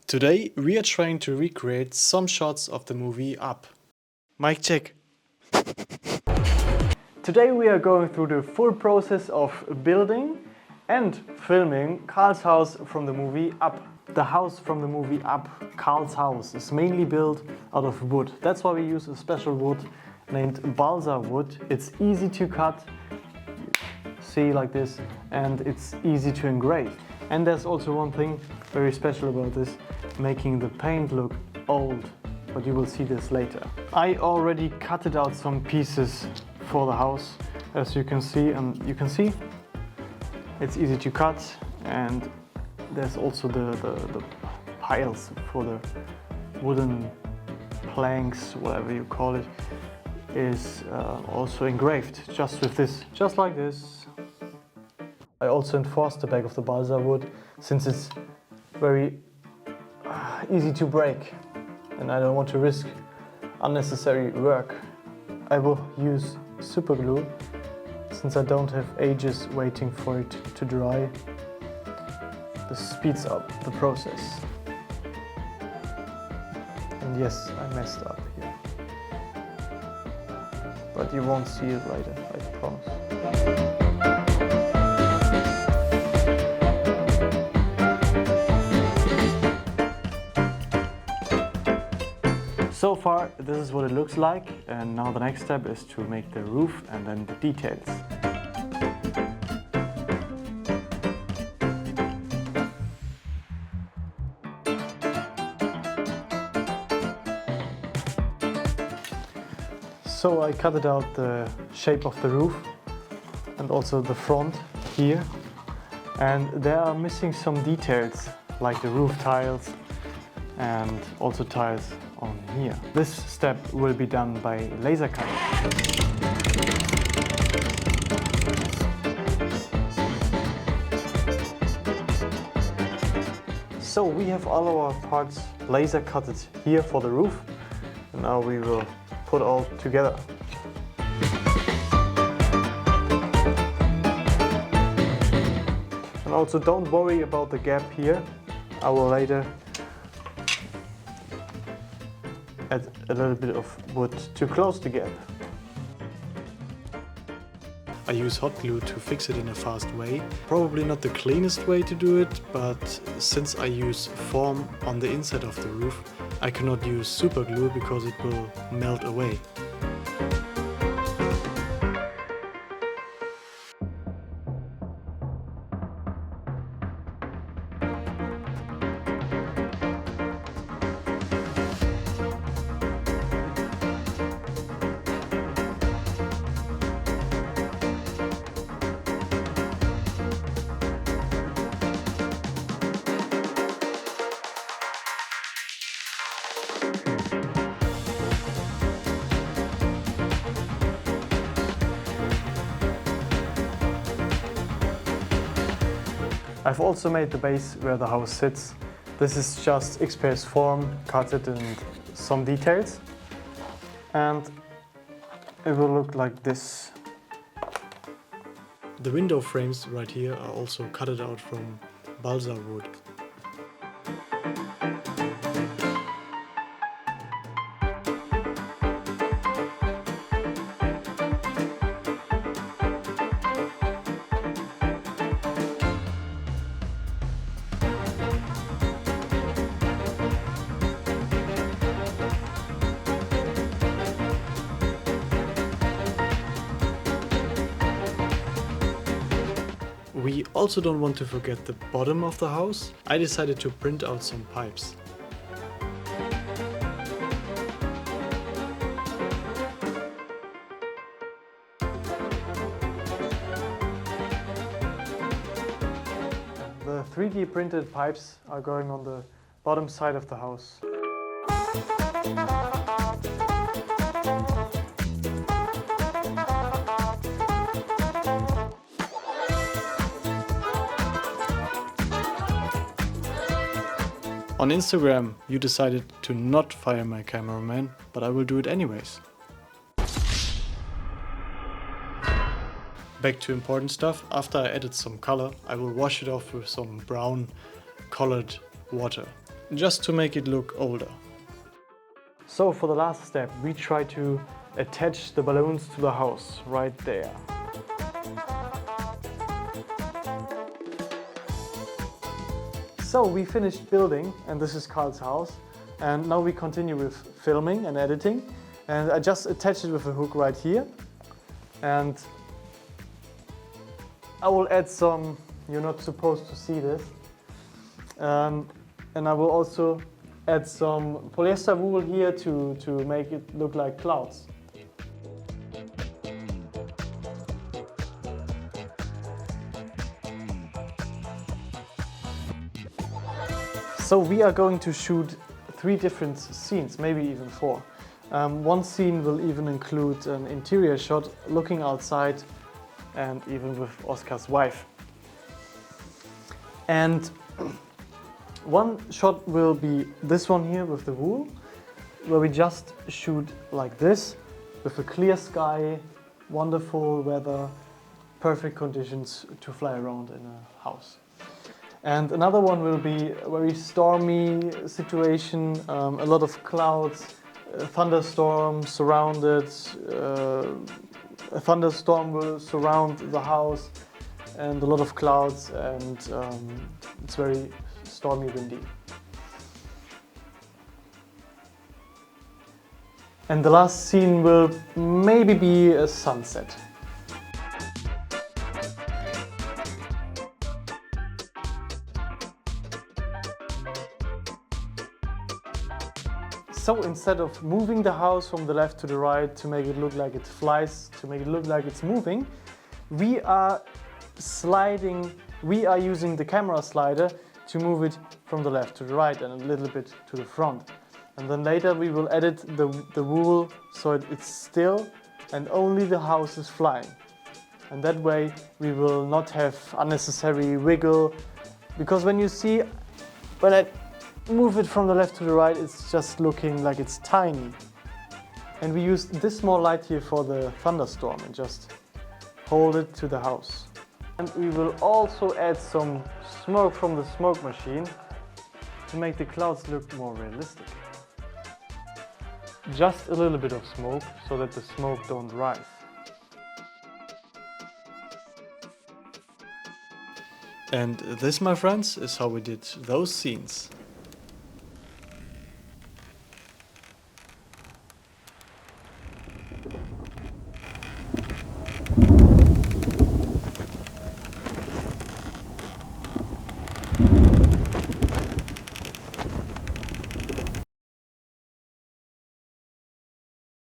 Today we are trying to recreate some shots of the movie Up. Mic check. Today we are going through the full process of building and filming Carl's house from the movie Up. The house from the movie Up, Carl's house, is mainly built out of wood. That's why we use a special wood named balsa wood. It's easy to cut, see, like this, and it's easy to engrave. And there's also one thing very special about this, making the paint look old, but you will see this later. I already cutted out some pieces for the house, as you can see, and you can see it's easy to cut, and there's also the piles for the wooden planks, whatever you call it, is also engraved just with this, just like this. I also enforced the back of the balsa wood since it's very easy to break and I don't want to risk unnecessary work. I will use super glue since I don't have ages waiting for it to dry. This speeds up the process. And yes, I messed up here. But you won't see it later, I promise. So far, this is what it looks like, and now the next step is to make the roof and then the details. So I cut it out the shape of the roof and also the front here, and there are missing some details like the roof tiles and also tiles on here. This step will be done by laser cutting. So we have all our parts laser cutted here for the roof, and now we will put all together. And also don't worry about the gap here. I will later add a little bit of wood to close the gap. I use hot glue to fix it in a fast way. Probably not the cleanest way to do it, but since I use foam on the inside of the roof, I cannot use super glue because it will melt away. I've also made the base where the house sits. This is just XPS form, cutted in some details, and it will look like this. The window frames right here are also cutted out from balsa wood. We also don't want to forget the bottom of the house. I decided to print out some pipes. The 3D printed pipes are going on the bottom side of the house. On Instagram, you decided to not fire my cameraman, but I will do it anyways. Back to important stuff. After I added some color, I will wash it off with some brown colored water. just to make it look older. So for the last step, we try to attach the balloons to the house right there. So we finished building, and this is Carl's house, and now we continue with filming and editing, and I just attached it with a hook right here, and I will add some, you're not supposed to see this, and I will also add some polyester wool here to make it look like clouds. So we are going to shoot 3 different scenes, maybe even 4. One scene will even include an interior shot looking outside and even with Oscar's wife. And one shot will be this one here with the wool, where we just shoot like this with a clear sky, wonderful weather, perfect conditions to fly around in a house. And another one will be a very stormy situation, a lot of clouds, a thunderstorm surrounded, a thunderstorm will surround the house and a lot of clouds, and it's very stormy, windy. And the last scene will maybe be a sunset. So instead of moving the house from the left to the right to make it look like it flies, to make it look like it's moving, we are using the camera slider to move it from the left to the right and a little bit to the front. And then later we will edit the wool so it's still and only the house is flying. And that way we will not have unnecessary wiggle, because when I move it from the left to the right, it's just looking like it's tiny. And we use this small light here for the thunderstorm and just hold it to the house. And we will also add some smoke from the smoke machine to make the clouds look more realistic. Just a little bit of smoke so that the smoke don't rise. And this, my friends, is how we did those scenes.